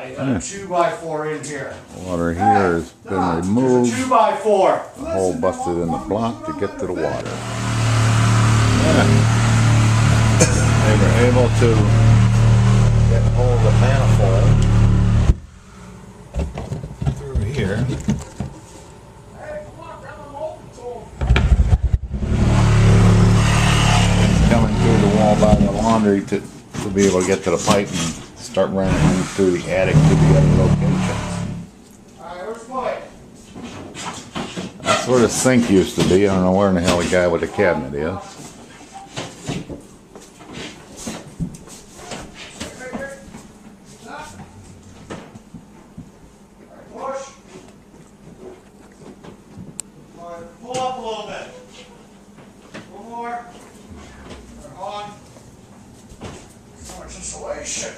I got a 2x4 in here. Water here has been removed. There's a 2x4. The hole busted in the block to get to the water. Yeah. They were able to get hold of the manifold through here. Coming through the wall by the laundry to be able to get to the pipe and start running through the attic to the other locations. Alright, where's the pipe? That's where the sink used to be. I don't know where in the hell the guy with the cabinet is. Push. Alright, pull up a little bit. One more. On. So much insulation.